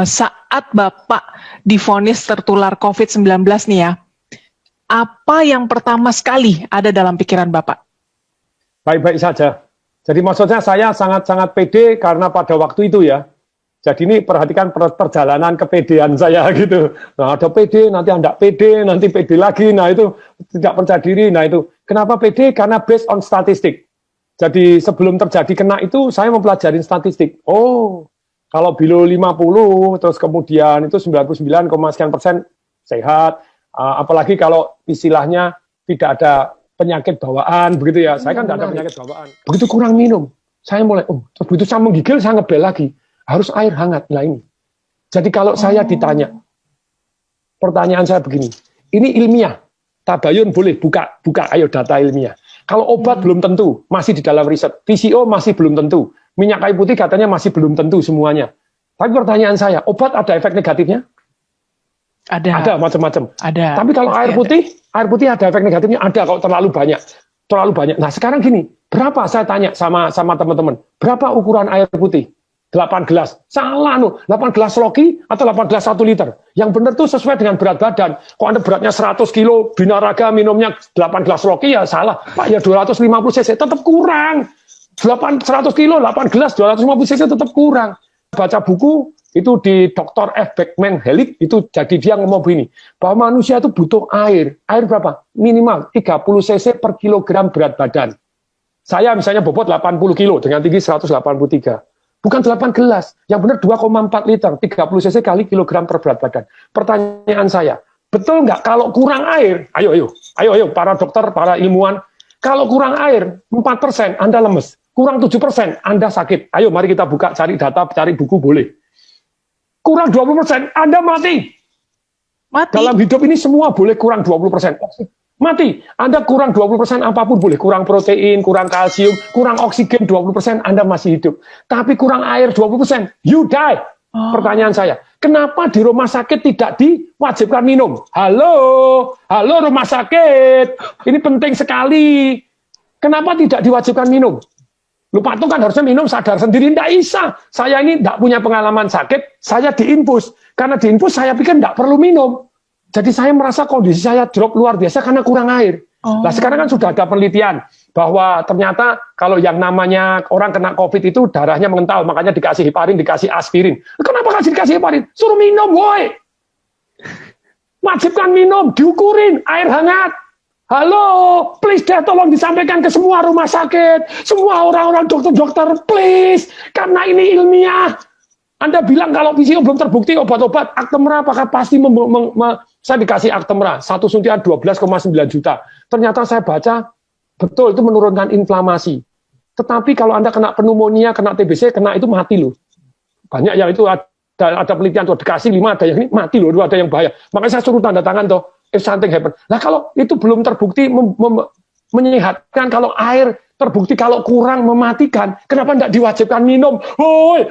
Saat Bapak divonis tertular COVID-19 nih ya, apa yang pertama sekali ada dalam pikiran Bapak? Baik-baik saja. Jadi maksudnya saya sangat-sangat pede karena pada waktu itu ya. Jadi ini perhatikan perjalanan kepedean saya gitu. Nah ada pede, nanti tidak pede, nanti pede lagi. Nah itu tidak percaya diri. Nah itu kenapa pede? Karena based on statistik. Jadi sebelum terjadi kena itu saya mempelajari statistik. Oh, kalau below 50 terus kemudian itu 99, sekian persen sehat. Apalagi kalau istilahnya tidak ada penyakit bawaan begitu ya. Saya kan tidak ada penyakit bawaan. Begitu kurang minum, saya mulai terus begitu saya menggigil saya ngebel lagi. Harus air hangat lah ini. Jadi kalau saya ditanya, pertanyaan saya begini, ini ilmiah, tabayun boleh buka ayo data ilmiah. Kalau obat belum tentu, masih di dalam riset. PCO masih belum tentu. Minyak kayu putih katanya masih belum tentu semuanya. Tapi pertanyaan saya, obat ada efek negatifnya? Ada macam-macam. Ada. Tapi kalau air putih ada efek negatifnya? Ada kalau terlalu banyak. Terlalu banyak. Nah sekarang gini, berapa saya tanya sama teman-teman, berapa ukuran air putih? 8 gelas. Salah 8 gelas Loki atau 8 gelas 1 liter. Yang benar tuh sesuai dengan berat badan. Kok Anda beratnya 100 kilo, binaraga minumnya 8 gelas Loki ya salah. Pak ya 250 cc tetap kurang. 100 kilo, 8 gelas 250 cc tetap kurang. Baca buku itu di Dr. F. Beckman Hellick itu jadi dia ngomong begini. Bahwa manusia itu butuh air. Air berapa? Minimal 30 cc per kilogram berat badan. Saya misalnya bobot 80 kilo dengan tinggi 183. Bukan 8 gelas, yang benar 2,4 liter, 30 cc kali kilogram per berat badan. Pertanyaan saya, betul nggak kalau kurang air, ayo para dokter, para ilmuwan, kalau kurang air 4% Anda lemes, kurang 7% Anda sakit. Ayo mari kita buka, cari data, cari buku boleh. Kurang 20% Anda mati. Dalam hidup ini semua boleh kurang 20%. Mati, Anda kurang 20% apapun boleh, kurang protein, kurang kalsium, kurang oksigen 20% Anda masih hidup. Tapi kurang air 20%, you die. Pertanyaan saya, kenapa di rumah sakit tidak diwajibkan minum? Halo rumah sakit, ini penting sekali. Kenapa tidak diwajibkan minum? Lupa tuh kan harusnya minum sadar sendiri, tidak bisa. Saya ini tidak punya pengalaman sakit, saya diinfus. Karena diinfus saya pikir tidak perlu minum. Jadi saya merasa kondisi saya drop luar biasa karena kurang air. Nah sekarang kan sudah ada penelitian bahwa ternyata kalau yang namanya orang kena COVID itu darahnya mengental, makanya dikasih heparin, dikasih aspirin. Kenapa dikasih heparin? Suruh minum, woi. Wajibkan minum, diukurin, air hangat. Halo, please deh tolong disampaikan ke semua rumah sakit, semua orang-orang dokter-dokter, please. Karena ini ilmiah. Anda bilang kalau PCO belum terbukti obat-obat, Actemra apakah pasti saya dikasih Actemra, satu suntian 12,9 juta. Ternyata saya baca, betul itu menurunkan inflamasi. Tetapi kalau Anda kena pneumonia, kena TBC, kena itu mati loh. Banyak yang itu ada penelitian tuh, dikasih 5, ada yang ini mati loh, ada yang bahaya. Makanya saya suruh tanda tangan tuh, if something happen. Nah kalau itu belum terbukti menyehatkan, kalau air terbukti kalau kurang mematikan, kenapa tidak diwajibkan minum? Hoi.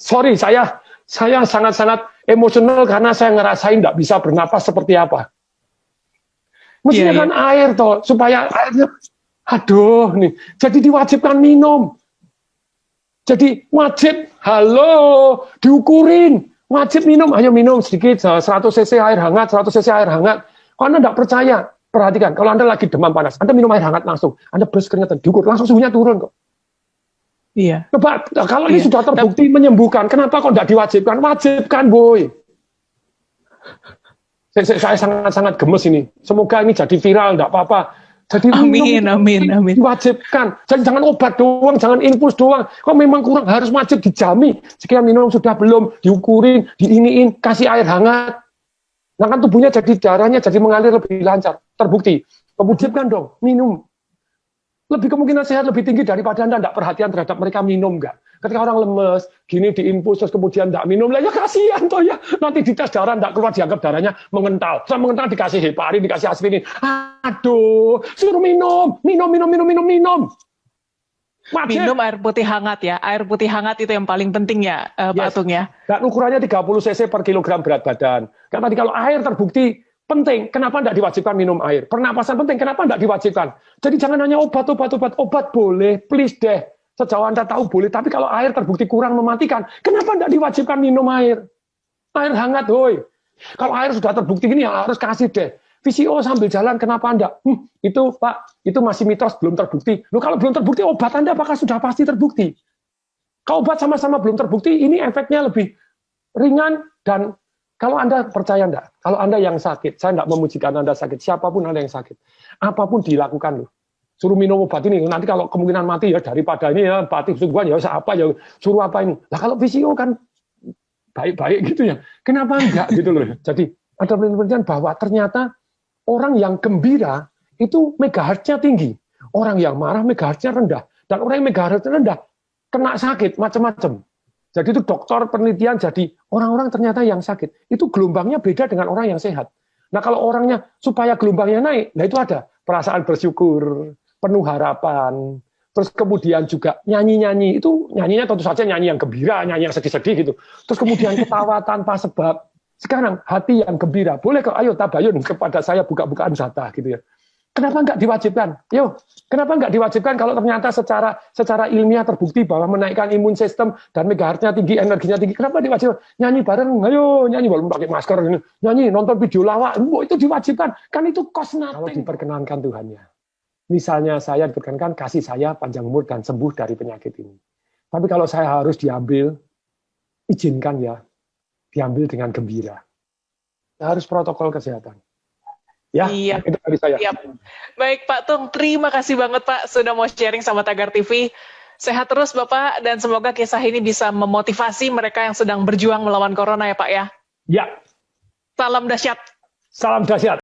Sorry, saya sangat-sangat emosional karena saya ngerasain tidak bisa bernapas seperti apa. Mestinya kan air toh, supaya airnya, aduh nih, jadi diwajibkan minum. Jadi wajib, diukurin, wajib minum, ayo minum sedikit, 100 cc air hangat, 100 cc air hangat. Kalau Anda tidak percaya, perhatikan, kalau Anda lagi demam panas, Anda minum air hangat langsung, Anda berus keringetan, diukur, langsung suhunya turun kok. Iya. Coba, kalau ini sudah terbukti menyembuhkan, kenapa kok tidak diwajibkan? Wajibkan, boy. Saya sangat-sangat gemes ini. Semoga ini jadi viral, tidak apa-apa. Jadi amin. Diwajibkan. Jadi jangan obat doang, jangan infus doang. Kok memang kurang, harus wajib dijamin. Sekian minum sudah belum, diukurin, diiniin, kasih air hangat. Nah kan tubuhnya jadi darahnya jadi mengalir lebih lancar, terbukti. Wajibkan dong, minum. Lebih kemungkinan sehat lebih tinggi daripada Anda tidak perhatian terhadap mereka minum nggak. Ketika orang lemes, gini diinfus terus kemudian tidak minum, lah ya kasihan toh ya. Nanti dites darah tidak keluar, dianggap darahnya mengental. Setelah mengental dikasih heparin, dikasih aspirin. Aduh, suruh minum. Wajib. Minum air putih hangat ya. Air putih hangat itu yang paling penting ya, Pak Atung ya. Dan ukurannya 30 cc per kilogram berat badan. Karena tadi kalau air terbukti penting, kenapa tidak diwajibkan minum air? Pernapasan penting, kenapa tidak diwajibkan? Jadi jangan hanya obat boleh, please deh. Sejauh Anda tahu boleh, tapi kalau air terbukti kurang mematikan, kenapa tidak diwajibkan minum air? Air hangat, woi. Kalau air sudah terbukti gini, ya harus kasih deh. VCO sambil jalan, kenapa Anda? Itu Pak, itu masih mitos, belum terbukti. Loh, kalau belum terbukti, obat Anda apakah sudah pasti terbukti? Kalau obat sama-sama belum terbukti, ini efeknya lebih ringan. Dan kalau Anda percaya enggak, kalau Anda yang sakit, saya enggak memujikan Anda sakit, siapapun Anda yang sakit, apapun dilakukan loh. Suruh minum obat ini, nanti kalau kemungkinan mati ya daripada ini ya, mati sungguhan ya apa ya, suruh apa ini. Lah kalau VCO kan baik-baik gitu ya, kenapa enggak gitu loh. Jadi ada penelitian bahwa ternyata orang yang gembira itu megahertznya tinggi, orang yang marah megahertznya rendah, dan orang yang megahertznya rendah kena sakit macam-macam. Jadi itu dokter penelitian, jadi orang-orang ternyata yang sakit itu gelombangnya beda dengan orang yang sehat. Nah kalau orangnya supaya gelombangnya naik, nah itu ada perasaan bersyukur, penuh harapan, terus kemudian juga nyanyi-nyanyi, itu nyanyinya tentu saja nyanyi yang gembira, nyanyi yang sedih-sedih gitu. Terus kemudian ketawa tanpa sebab. Sekarang hati yang gembira, boleh kok, ayo tabayun kepada saya buka-bukaan zata gitu ya. Kenapa nggak diwajibkan? Yo, kenapa nggak diwajibkan kalau ternyata secara ilmiah terbukti bahwa menaikkan imun sistem dan megahertznya tinggi, energinya tinggi, kenapa diwajibkan? Nyanyi bareng, ayo nyanyi walaupun pakai masker, nyanyi, nonton video lawak, itu diwajibkan. Kan itu cost nothing. Kalau diperkenankan Tuhannya. Misalnya saya diperkenankan kasih saya panjang umur dan sembuh dari penyakit ini. Tapi kalau saya harus diambil, izinkan ya, diambil dengan gembira. Harus protokol kesehatan. Ya, Iya. itu dari saya. Siap. Baik Pak Tung, terima kasih banget Pak sudah mau sharing sama Tagar TV. Sehat terus Bapak, dan semoga kisah ini bisa memotivasi mereka yang sedang berjuang melawan corona ya Pak ya. Ya. Salam dahsyat. Salam dahsyat.